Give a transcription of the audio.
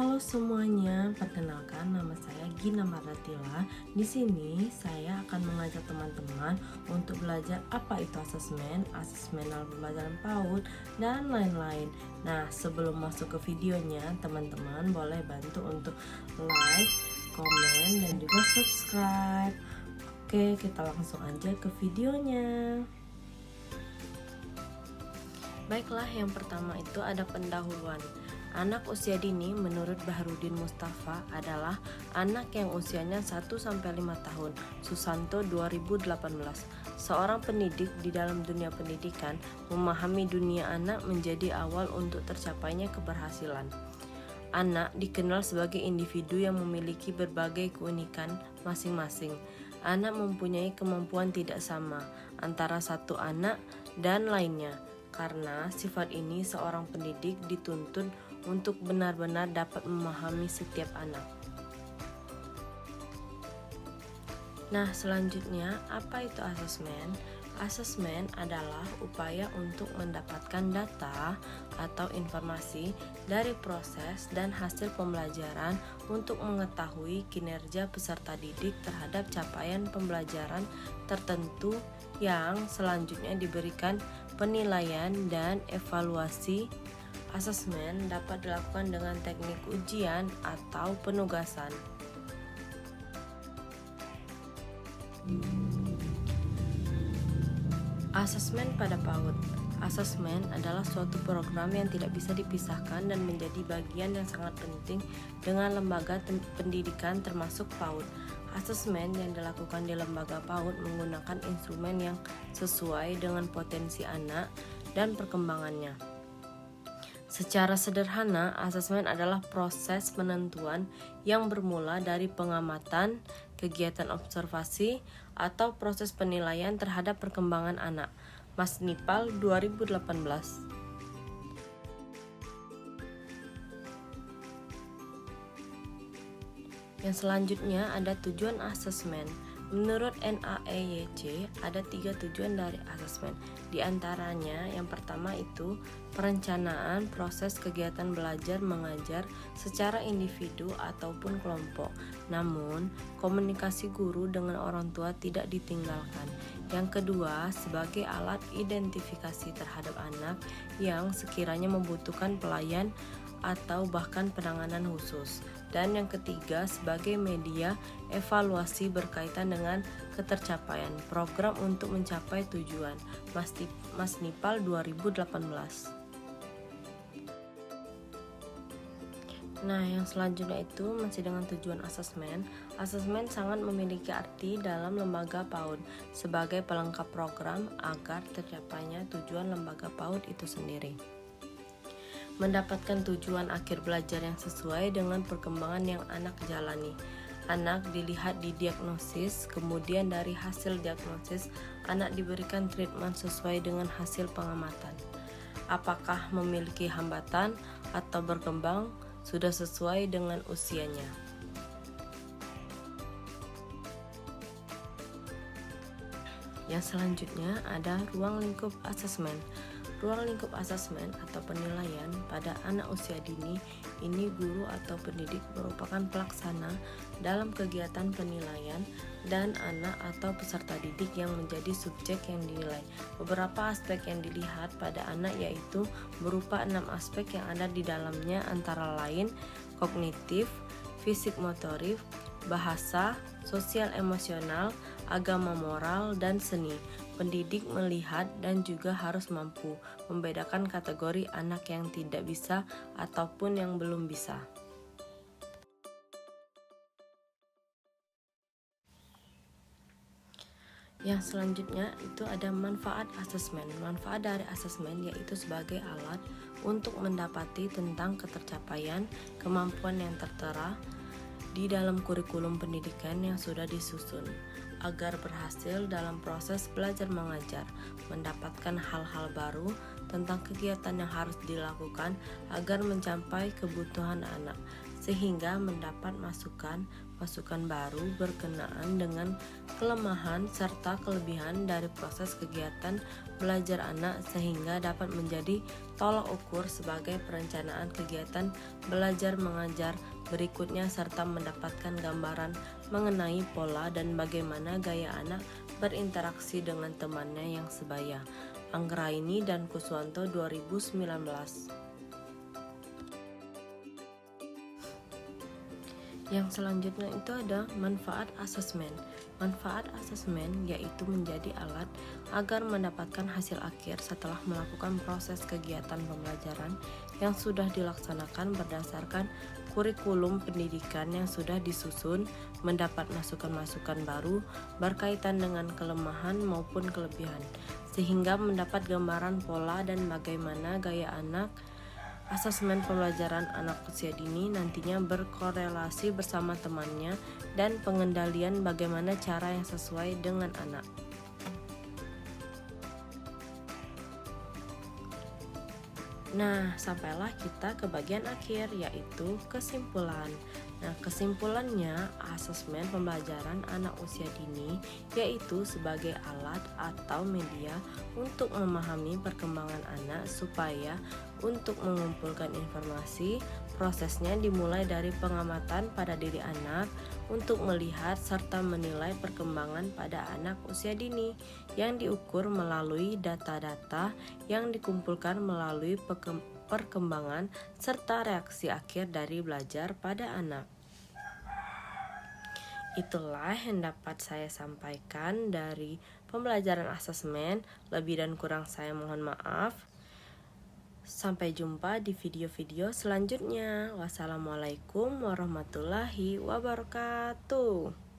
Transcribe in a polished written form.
Halo semuanya, perkenalkan nama saya Gina Maratila. Di sini saya akan mengajak teman-teman untuk belajar apa itu asesmen dalam pembelajaran PAUD, dan lain-lain. Nah, sebelum masuk ke videonya, teman-teman boleh bantu untuk like, komen, dan juga subscribe. Oke, kita langsung aja ke videonya. Baiklah, yang pertama itu ada pendahuluan. Anak usia dini menurut Bahrudin Mustafa adalah anak yang usianya 1-5 tahun. Susanto 2018. Seorang pendidik di dalam dunia pendidikan memahami dunia anak menjadi awal untuk tercapainya keberhasilan. Anak dikenal sebagai individu yang memiliki berbagai keunikan masing-masing. Anak mempunyai kemampuan tidak sama antara satu anak dan lainnya. Karena sifat ini seorang pendidik dituntut untuk benar-benar dapat memahami setiap anak. Nah, selanjutnya apa itu asesmen? Asesmen adalah upaya untuk mendapatkan data atau informasi dari proses dan hasil pembelajaran untuk mengetahui kinerja peserta didik terhadap capaian pembelajaran tertentu yang selanjutnya diberikan penilaian dan evaluasi. Asesmen dapat dilakukan dengan teknik ujian atau penugasan. Asesmen pada PAUD. Asesmen adalah suatu program yang tidak bisa dipisahkan dan menjadi bagian yang sangat penting dengan lembaga pendidikan termasuk PAUD. Asesmen yang dilakukan di lembaga PAUD menggunakan instrumen yang sesuai dengan potensi anak dan perkembangannya. Secara sederhana, asesmen adalah proses penentuan yang bermula dari pengamatan, kegiatan observasi, atau proses penilaian terhadap perkembangan anak. Masnipal 2018. Yang selanjutnya ada tujuan asesmen. Menurut NAEYC ada 3 tujuan dari asesmen. Di antaranya yang pertama itu perencanaan proses kegiatan belajar mengajar secara individu ataupun kelompok. Namun, komunikasi guru dengan orang tua tidak ditinggalkan. Yang kedua, sebagai alat identifikasi terhadap anak yang sekiranya membutuhkan pelayan atau bahkan penanganan khusus. Dan yang ketiga, sebagai media evaluasi berkaitan dengan ketercapaian program untuk mencapai tujuan. Masnipal 2018. Nah, yang selanjutnya itu masih dengan tujuan asesmen. Asesmen sangat memiliki arti dalam lembaga PAUD sebagai pelengkap program agar tercapainya tujuan lembaga PAUD itu sendiri. Mendapatkan tujuan akhir belajar yang sesuai dengan perkembangan yang anak jalani. Anak dilihat di diagnosis, kemudian dari hasil diagnosis, anak diberikan treatment sesuai dengan hasil pengamatan. Apakah memiliki hambatan atau berkembang sudah sesuai dengan usianya. Yang selanjutnya ada ruang lingkup asesmen. Ruang lingkup asesmen atau penilaian pada anak usia dini ini guru atau pendidik merupakan pelaksana dalam kegiatan penilaian dan anak atau peserta didik yang menjadi subjek yang dinilai. Beberapa aspek yang dilihat pada anak yaitu berupa 6 aspek yang ada di dalamnya antara lain kognitif, fisik motorik, bahasa, sosial emosional, agama moral, dan seni. Pendidik melihat dan juga harus mampu membedakan kategori anak yang tidak bisa ataupun yang belum bisa. Yang selanjutnya itu ada manfaat asesmen. Manfaat dari asesmen yaitu sebagai alat untuk mendapati tentang ketercapaian kemampuan yang tertera di dalam kurikulum pendidikan yang sudah disusun, agar berhasil dalam proses belajar mengajar, mendapatkan hal-hal baru tentang kegiatan yang harus dilakukan agar mencapai kebutuhan anak, sehingga mendapat masukan baru berkenaan dengan kelemahan serta kelebihan dari proses kegiatan belajar anak sehingga dapat menjadi tolak ukur sebagai perencanaan kegiatan belajar mengajar berikutnya serta mendapatkan gambaran mengenai pola dan bagaimana gaya anak berinteraksi dengan temannya yang sebaya. Anggraini dan Kuswanto 2019. Yang selanjutnya itu ada manfaat asesmen. Manfaat asesmen yaitu menjadi alat agar mendapatkan hasil akhir setelah melakukan proses kegiatan pembelajaran yang sudah dilaksanakan berdasarkan kurikulum pendidikan yang sudah disusun, mendapat masukan-masukan baru berkaitan dengan kelemahan maupun kelebihan, sehingga mendapat gambaran pola dan bagaimana gaya anak. Asesmen pembelajaran anak usia dini nantinya berkorelasi bersama temannya dan pengendalian bagaimana cara yang sesuai dengan anak. Nah, sampailah kita ke bagian akhir yaitu kesimpulan. Nah, kesimpulannya asesmen pembelajaran anak usia dini yaitu sebagai alat atau media untuk memahami perkembangan anak supaya untuk mengumpulkan informasi, prosesnya dimulai dari pengamatan pada diri anak untuk melihat serta menilai perkembangan pada anak usia dini yang diukur melalui data-data yang dikumpulkan melalui perkembangan serta reaksi akhir dari belajar pada anak. Itulah yang dapat saya sampaikan dari pembelajaran asesmen. Lebih dan kurang saya mohon maaf. Sampai jumpa di video-video selanjutnya. Wassalamualaikum warahmatullahi wabarakatuh.